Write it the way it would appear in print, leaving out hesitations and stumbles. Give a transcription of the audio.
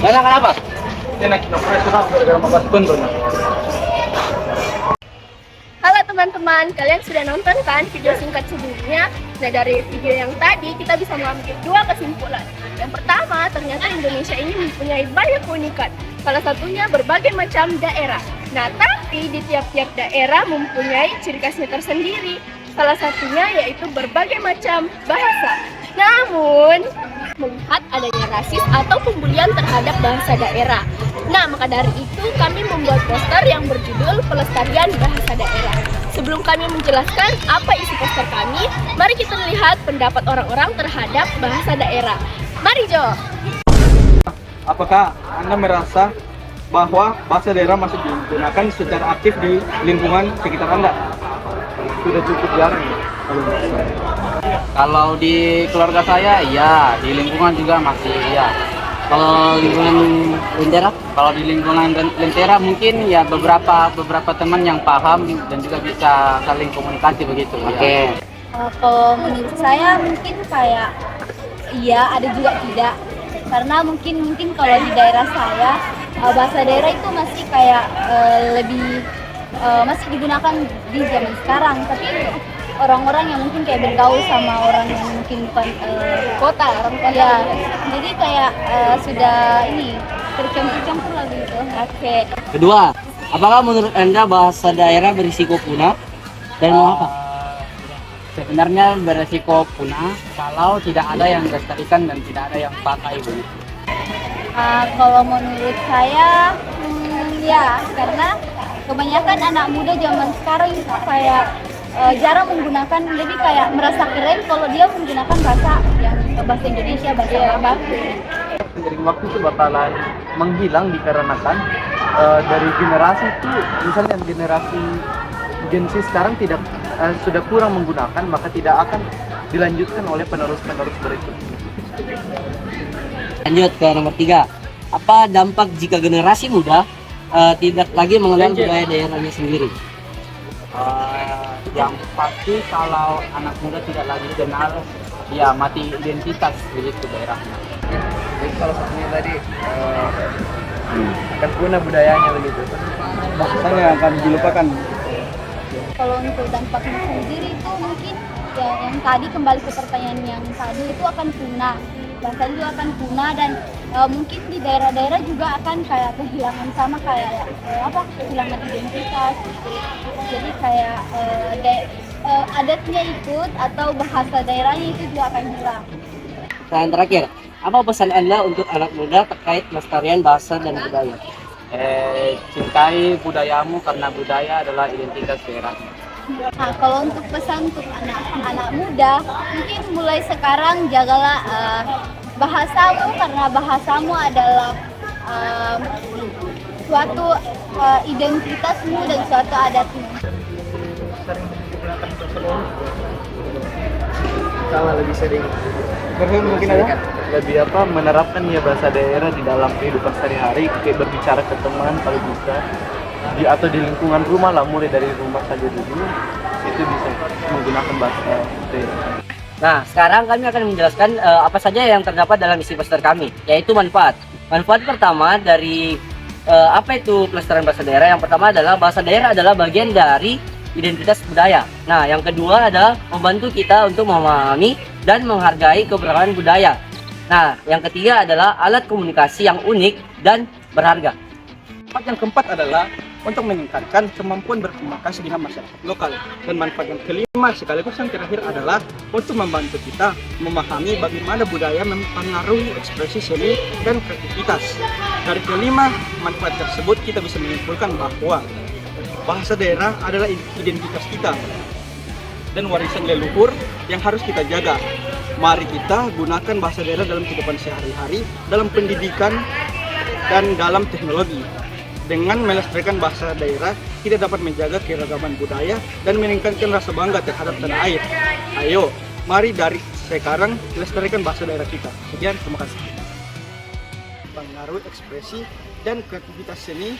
Kenapa? Enak kita profesional gara-gara membahas bentuk. Halo teman-teman, kalian sudah nonton kan video singkat sebelumnya? Nah, dari video yang tadi kita bisa mengambil dua kesimpulan. Yang pertama, ternyata Indonesia ini mempunyai banyak keunikan. Salah satunya berbagai macam daerah. Nah, tapi di tiap-tiap daerah mempunyai ciri khasnya tersendiri. Salah satunya yaitu berbagai macam bahasa. Namun, melihat adanya rasis atau pembulian terhadap bahasa daerah. Nah, maka dari itu kami membuat poster yang berjudul Pelestarian Bahasa Daerah. Sebelum kami menjelaskan apa isi poster kami, mari kita lihat pendapat orang-orang terhadap bahasa daerah. Mari, Jo! Apakah Anda merasa bahwa bahasa daerah masih digunakan secara aktif di lingkungan sekitar Anda? Sudah cukup jarang ya? Kalau di keluarga saya, iya. Di lingkungan juga masih, iya. Kalau lingkungan Lentera? Kalau di lingkungan Lentera mungkin ya beberapa teman yang paham dan juga bisa saling komunikasi begitu. Oke. Kalau menurut saya mungkin kayak iya, ada juga tidak. Karena mungkin kalau di daerah saya bahasa daerah itu masih kayak lebih masih digunakan di zaman sekarang. Tapi orang-orang yang mungkin kayak bergaul sama orang yang mungkin bukan kota, orang kota ya, jadi kayak sudah ini tercampur-campur lah gitu. Oke. Kedua, apakah menurut Anda bahasa daerah berisiko punah dan mengapa? Sebenarnya beresiko punah kalau tidak ada yang dilestarikan dan tidak ada yang pakai begitu. Kalau menurut saya, ya karena kebanyakan anak muda zaman sekarang itu kayak jarang menggunakan, jadi kayak merasa keren kalau dia menggunakan bahasa Indonesia, bahasa baku. Seiring waktu itu bakalan menghilang dikarenakan dari generasi itu, misalnya generasi Gen Z sekarang sudah kurang menggunakan, maka tidak akan dilanjutkan oleh penerus-penerus berikutnya. Lanjut ke nomor 3. Apa dampak jika generasi muda tidak lagi mengenal budaya daerahnya sendiri? Yang pasti kalau anak muda tidak lagi kenal, ya mati identitas begitu daerahnya. Jadi salah satunya tadi akan punah budayanya begitu. Bahasanya akan dilupakan. Kalau untuk dampaknya sendiri itu mungkin ya, yang tadi kembali ke pertanyaan yang tadi itu akan punah, bahasa itu akan punah dan mungkin di daerah-daerah juga akan kayak kehilangan sama kayak kehilangan identitas gitu. Jadi kayak adatnya ikut atau bahasa daerahnya itu juga akan hilang. Dan terakhir, apa pesan Anda untuk anak muda terkait pelestarian bahasa dan budaya? Cintai budayamu karena budaya adalah identitas daerahmu. Nah, kalau untuk pesan untuk anak muda, mungkin mulai sekarang jagalah bahasamu karena bahasamu adalah suatu identitasmu dan suatu adatmu. Sering digunakan untuk seluruh. Salah lebih sering. Mungkin ada lebih menerapkan ya bahasa daerah di dalam kehidupan sehari-hari, kayak berbicara ke teman kalau bisa atau di lingkungan rumah lah, mulai dari rumah saja dulu itu bisa menggunakan bahasa daerah. Nah, sekarang kami akan menjelaskan apa saja yang terdapat dalam isi poster kami, yaitu manfaat. Manfaat pertama dari apa itu pelestarian bahasa daerah? Yang pertama adalah bahasa daerah adalah bagian dari identitas budaya. Nah, yang kedua adalah membantu kita untuk memahami dan menghargai keberagaman budaya. Nah, yang ketiga adalah alat komunikasi yang unik dan berharga. Manfaat yang keempat adalah untuk meningkatkan kemampuan berkomunikasi dengan masyarakat lokal. Dan manfaat yang kelima sekaligus yang terakhir adalah untuk membantu kita memahami bagaimana budaya mempengaruhi ekspresi seni dan kreativitas. Dari kelima manfaat tersebut kita bisa menyimpulkan bahwa bahasa daerah adalah identitas kita dan warisan leluhur yang harus kita jaga. Mari kita gunakan bahasa daerah dalam kehidupan sehari-hari, dalam pendidikan, dan dalam teknologi. Dengan melestarikan bahasa daerah, kita dapat menjaga keragaman budaya dan meningkatkan rasa bangga terhadap tanah air. Ayo, mari dari sekarang lestarikan bahasa daerah kita. Sekian, terima kasih. Pengaruh ekspresi dan kreativitas seni.